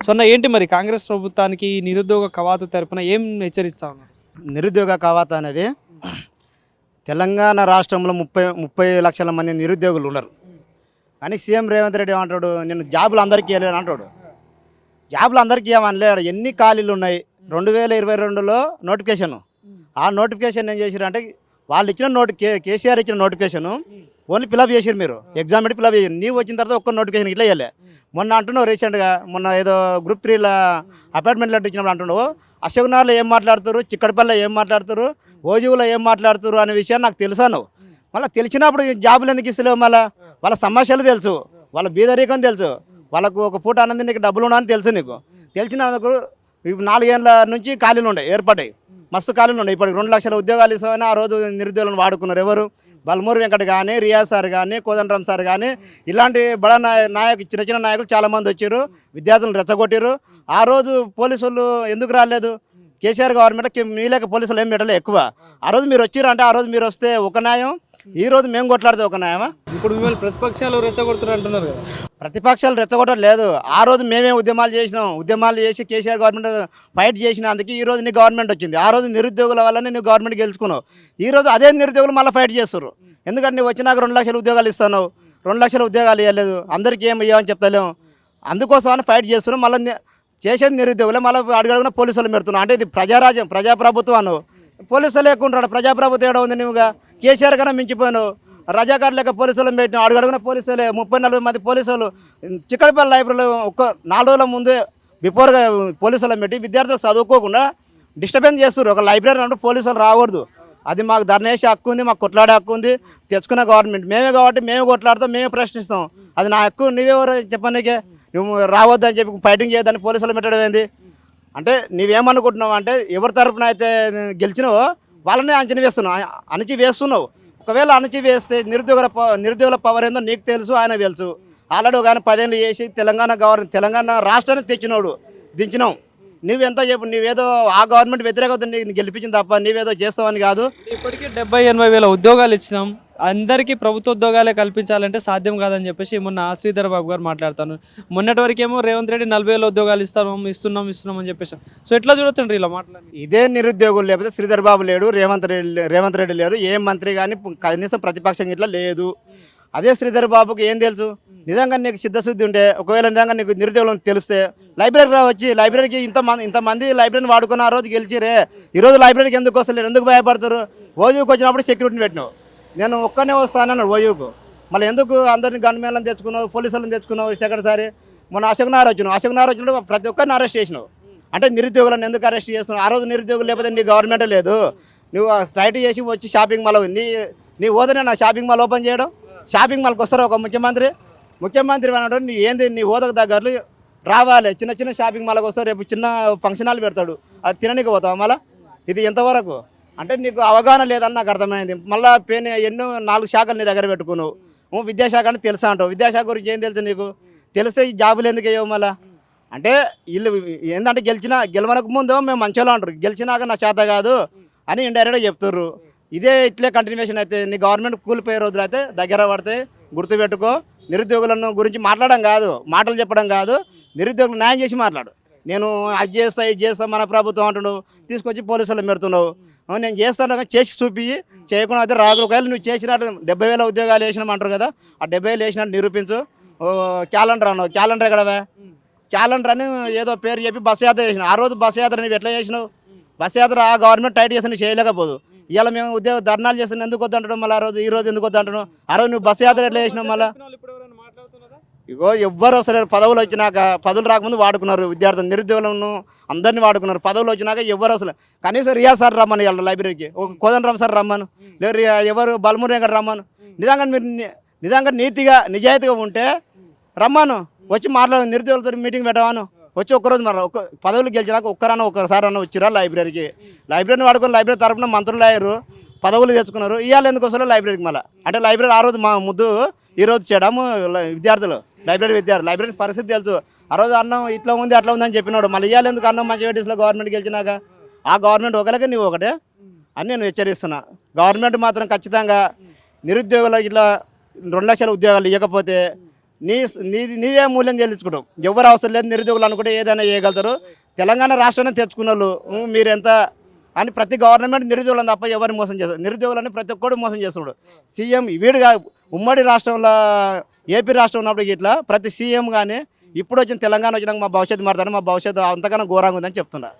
So అన్న ఏంటి మరి కాంగ్రెస్ ప్రభుత్వానికి ఈ నిరుద్యోగ కవాతు తరపున ఏం హెచ్చరిస్తా ఉన్నారు? నిరుద్యోగ కవాత అనేది తెలంగాణ రాష్ట్రంలో 30 లక్షల మంది నిరుద్యోగులు ఉన్నారు. కానీ సీఎం రేవంత్ రెడ్డి ఏమంటాడు, నేను జాబులు అందరికీ ఇవ్వలేను అంటాడు. జాబులు అందరికీ ఇవ్వమనిలేడు. ఎన్ని ఖాళీలు ఉన్నాయి 2022లో నోటిఫికేషన్. ఆ నోటిఫికేషన్ ఏం చేశారు అంటే వాళ్ళు ఇచ్చిన కేసీఆర్ ఇచ్చిన నోటిఫికేషన్ ఓన్లీ ఫిలప్ చేసారు. మీరు ఎగ్జామ్ పెట్టి ఫిలప్ చేసారు. నీవు వచ్చిన తర్వాత ఒక్క నోటిఫికేషన్ ఇట్లా ఇవ్వలే. మొన్న అంటున్నావు రీసెంట్గా, మొన్న ఏదో గ్రూప్ 3లో అపాయింట్మెంట్ లెటర్ ఇచ్చినప్పుడు అంటున్నావు అశోక్నగర్లో ఏం మాట్లాడుతారు, చిక్కడపల్లిలో ఏం మాట్లాడుతారు, ఓజీవులో ఏం మాట్లాడుతారు అనే విషయాన్ని నాకు తెలుసాను. మళ్ళీ తెలిసినప్పుడు జాబులు ఎందుకు ఇస్తలేవు? మళ్ళీ వాళ్ళ సమస్యలు తెలుసు, వాళ్ళ బీదరికం తెలుసు, వాళ్ళకు ఒక పూట ఆనందం నీకు డబ్బులు ఉన్నాయని తెలుసు. నీకు తెలిసినందుకు 4 ఏళ్ళ నుంచి ఖాళీలు ఉండే ఏర్పడ్డాయి, మస్తు ఖాళీలు ఉండే. ఇప్పుడు 2 లక్షల ఉద్యోగాలు ఇస్తామని ఆ రోజు నిరుద్యోగులను వాడుకున్నారు. ఎవరు? బల్మూరు వెంకట్ కానీ, రియాజ్ సార్ కానీ, కోదండరామ్ సార్ కానీ, ఇలాంటి బడా నాయకులు, చిన్న చిన్న నాయకులు చాలామంది వచ్చారు, విద్యార్థులను రెచ్చగొట్టారు. ఆ రోజు పోలీసులు ఎందుకు రాలేదు? కేసీఆర్ గవర్నమెంట్ మీ లేక పోలీసులు ఏం పెట్టలే ఎక్కువ. ఆ రోజు మీరు వచ్చారు అంటే, ఆ రోజు మీరు వస్తే ఒక న్యాయం, ఈ రోజు మేము కొట్లాడితే ఒక న్యాయమా? ఇప్పుడు మిమ్మల్ని ప్రతిపక్షాలు రెచ్చగొడుతున్నారు అంటున్నారు కదా. ప్రతిపక్షాలు రెచ్చగొట్టడం లేదు. ఆ రోజు మేమే ఉద్యమాలు చేసినాం. ఉద్యమాలు చేసి కేసీఆర్ గవర్నమెంట్ ఫైట్ చేసినందుకు ఈ రోజు నీ గవర్నమెంట్ వచ్చింది. ఆ రోజు నిరుద్యోగుల వల్లనే నువ్వు గవర్నమెంట్ గెలుచుకున్నావు. ఈ రోజు అదే నిరుద్యోగులు మళ్ళీ ఫైట్ చేస్తారు. ఎందుకంటే నువ్వు వచ్చినాక 2 లక్షల ఉద్యోగాలు ఇస్తాను, 2 లక్షల ఉద్యోగాలు ఇవ్వలేదు, అందరికీ ఏమి ఇవ్వని చెప్తలేము. అందుకోసమని ఫైట్ చేస్తున్నాం. మళ్ళీ చేసేది నిరుద్యోగులే, మళ్ళీ అడుగడుగున పోలీసులు పెడుతున్నావు. అంటే ఇది ప్రజారాజ్యం, ప్రజాప్రభుత్వం అను. పోలీసులు లేకుంటాడు, ప్రజాప్రభుత్వం ఏడా ఉంది? నువ్వుగా కేసీఆర్ కన్నా మించిపోయాను. రజాకారు లేక పోలీసులను పెట్టినావు. అడుగడుగున పోలీసులే 30-40 మంది పోలీసులు చిక్కడపల్లి లైబ్రరీలో 4 రోజుల ముందే బిఫోర్గా పోలీసులను పెట్టి విద్యార్థులకు చదువుకోకుండా డిస్టర్బెన్స్ చేస్తారు. ఒక లైబ్రరీ అంటే పోలీసులు రాకూడదు. అది మాకు ధర్నేసే హక్కు ఉంది, మాకు కొట్లాడే హక్కు ఉంది. తెచ్చుకున్న గవర్నమెంట్ మేమే కాబట్టి మేము కొట్లాడతాం, మేమే ప్రశ్నిస్తాం. అది నా హక్కు. నువ్వెవరు చెప్పనీకే? నువ్వు రావద్దని చెప్పి ఫైటింగ్ చేయొద్దని పోలీసులు పెట్టడం ఏంది? అంటే నువ్వేమనుకుంటున్నావు అంటే, ఎవరి తరపున అయితే గెలిచినావో వాళ్ళనే అణచి వేస్తున్నావు. ఒకవేళ అణచి వేస్తే నిరుద్యోగుల పవర్ ఏందో నీకు తెలుసు, ఆయన తెలుసు. ఆల్రెడీ కానీ 10 ఏళ్ళు చేసి తెలంగాణ రాష్ట్రాన్ని దించినావు. నువ్వెంత చెప్పు, నువ్వేదో ఆ గవర్నమెంట్ వ్యతిరేకత నీకు గెలిపించింది తప్ప నీవేదో చేస్తావని కాదు. ఇప్పటికీ 70-80 వేల ఉద్యోగాలు ఇచ్చినాం, అందరికీ ప్రభుత్వ ఉద్యోగాలే కల్పించాలంటే సాధ్యం కాదని చెప్పేసి మొన్న శ్రీధర్ బాబు గారు మాట్లాడతాను. మొన్నటి వరకేమో రేవంత్ రెడ్డి 40 వేల ఉద్యోగాలు ఇస్తున్నాం అని చెప్పేసి. సో ఎట్లా చూడొచ్చండి ఇలా మాట్లాడి? ఇదే నిరుద్యోగులు లేకపోతే శ్రీధర్ బాబు లేడు, రేవంత్ రెడ్డి లేడు, ఏ మంత్రి కానీ కనీసం ప్రతిపక్షం ఇట్లా లేదు. అదే శ్రీధర్ బాబుకి ఏం తెలుసు? నిజంగా నీకు సిద్ధశుద్ధి ఉంటే, ఒకవేళ నిజంగా నీకు నిరుద్యోగులను తెలిస్తే లైబ్రరీకి రావచ్చి. లైబ్రరీకి ఇంతమంది లైబ్రరీని వాడుకున్న ఆ రోజు గెలిచిరే. ఈరోజు లైబ్రరీకి ఎందుకు వస్తలేరు? ఎందుకు భయపడతారు? ఓయూకి వచ్చినప్పుడు సెక్యూరిటీని పెట్టినావు. నేను ఒక్కనే వస్తానన్నాడు ఓయూకు. మళ్ళీ ఎందుకు అందరిని గన్మేన్లను తెచ్చుకున్నావు, పోలీసులను తెచ్చుకున్నావు? సెకండ్సారి మొన్న అశోక్నగర్ వచ్చినప్పుడు ప్రతి ఒక్కరిని అరెస్ట్ చేసినావు. అంటే నిరుద్యోగులను ఎందుకు అరెస్ట్ చేస్తున్నావు? ఆ రోజు నిరుద్యోగులు లేకపోతే నీ గవర్నమెంటే లేదు. నువ్వు స్ట్రైట్ చేసి వచ్చి షాపింగ్ మాల్ నీ హోదానే నా షాపింగ్ మాల్ ఓపెన్ చేయడం. షాపింగ్ మాల్కి వస్తారు ఒక ముఖ్యమంత్రి అన్నాడు. నీ ఏంది నీ హోదాకు దగ్గరలు రావాలి. చిన్న చిన్న షాపింగ్ మాల్కి వస్తారు. రేపు చిన్న ఫంక్షన్ హాల్ పెడతాడు, అది తిననీకి పోతావు. మళ్ళీ ఇది ఎంతవరకు అంటే నీకు అవగాహన లేదని నాకు అర్థమైంది. మళ్ళీ ఎన్నో 4 శాఖలు నీ దగ్గర పెట్టుకున్నావు. విద్యాశాఖ అని తెలుసా అంటావు. విద్యాశాఖ గురించి ఏం తెలుసు నీకు? తెలిస్తే ఈ జాబులు ఎందుకు వేయవు? మళ్ళీ అంటే వీళ్ళు ఏంటంటే గెలవనకు ముందు మేము మంచిగా అంటారు, గెలిచినాక నా చేత కాదు అని ఇండైరెక్ట్గా చెప్తుర్రు. ఇదే ఇట్లే కంటిన్యూషన్ అయితే నీ గవర్నమెంట్ కూలిపోయే రోజులు అయితే దగ్గర పడితే గుర్తుపెట్టుకో. నిరుద్యోగులను గురించి మాట్లాడడం కాదు, మాటలు చెప్పడం కాదు, నిరుద్యోగులు న్యాయం చేసి మాట్లాడు. నేను అది చేస్తా ఇది చేస్తా మన ప్రభుత్వం అంటున్నావు, తీసుకొచ్చి పోలీసులు పెడుతున్నావు. నేను చేస్తాను చేసి చూపి, చేయకుండా అయితే రాగులు. ఒకవేళ నువ్వు చేసినట్టు 70 వేల ఉద్యోగాలు వేసినామంటారు కదా, ఆ 70 వేలు వేసినట్టు నిరూపించు. క్యాలెండర్ అన్నావు, క్యాలెండర్ ఎక్కడవే? క్యాలెండర్ అని ఏదో పేరు చెప్పి బస్ యాత్ర చేసినావు. ఆ రోజు బస్ యాత్ర నువ్వు ఎట్లా చేసినావు? బస్ యాత్ర ఆ గవర్నమెంట్ టైట్ చేసి నువ్వు చేయలేకపోదు. ఇవాళ మేము ధర్నాలు చేస్తాను ఎందుకు వద్దంటాడు? మళ్ళీ ఈ రోజు ఎందుకు వద్దంటాను? ఆ రోజు నువ్వు బస్ యాత్ర ఎట్లా చేసినావు? మళ్ళీ ఇగో ఎవ్వరు వస్తలేరు. పదవులు వచ్చినాక, పదవులు రాకముందు వాడుకున్నారు విద్యార్థులు, నిరుద్యోగులను అందరినీ వాడుకున్నారు. పదవులు వచ్చినాక ఎవ్వరు వస్తలేదు. కనీసం రియాజ్ సార్ రమ్మను, ఇవాళ లైబ్రరీకి ఒక కోదండరామ్ సార్ రమ్మను, లేదు ఎవరు బల్మూరు వెంకట రమ్మను. నిజంగా నీతిగా నిజాయితీగా ఉంటే రమ్మను, వచ్చి మాట్లాడు. నిరుద్యోగులతో మీటింగ్ పెట్టవాను, వచ్చి ఒక్కరోజు మరి పదవులు గెలిచినాక ఒక్కసారి వచ్చిరా లైబ్రరీకి. లైబ్రరీని వాడుకొని లైబ్రరీ తరఫున మంత్రులు అయ్యారు, పదవులు తెచ్చుకున్నారు. ఇవాళ ఎందుకు వస్తారు లైబ్రరీకి? మళ్ళీ అంటే లైబ్రరీ ఆ రోజు మా ముద్దు, ఈ రోజు చేయడము విద్యార్థులు, లైబ్రరీ పరిస్థితి తెలుసు. ఆ రోజు అన్నం ఇట్లా ఉంది అట్లా ఉందని చెప్పినాడు. మళ్ళీ ఇవాళ ఎందుకు అన్నం మంచి వెటీస్లో గవర్నమెంట్ గెలిచినాక? ఆ గవర్నమెంట్ ఒకరికే నువ్వు ఒకటే అని నేను హెచ్చరిస్తున్నా. గవర్నమెంట్ మాత్రం ఖచ్చితంగా నిరుద్యోగులకు ఇట్లా 2 లక్షల ఉద్యోగాలు ఇవ్వకపోతే నీదే మూల్యం చెల్లించుకుంటావు. ఎవరు అవసరం లేదు, నిరుద్యోగులు అనుకుంటే ఏదైనా చేయగలుగుతారు. తెలంగాణ రాష్ట్రాన్ని తెచ్చుకున్న వాళ్ళు మీరెంత అని ప్రతి గవర్నమెంట్ నిరుద్యోగులను తప్ప ఎవరిని మోసం చేస్తారు. నిరుద్యోగులని ప్రతి ఒక్కడు మోసం చేస్తున్నాడు. సీఎం వీడుగా ఉమ్మడి రాష్ట్రంలో ఏపీ రాష్ట్రం ఉన్నప్పుడు ఇట్లా ప్రతి సీఎం కానీ ఇప్పుడు వచ్చిన తెలంగాణ వచ్చినాక మా భవిష్యత్తు మారుతాను, మా భవిష్యత్తు అంతకన్నా ఘోరంగా ఉందని చెప్తున్నా.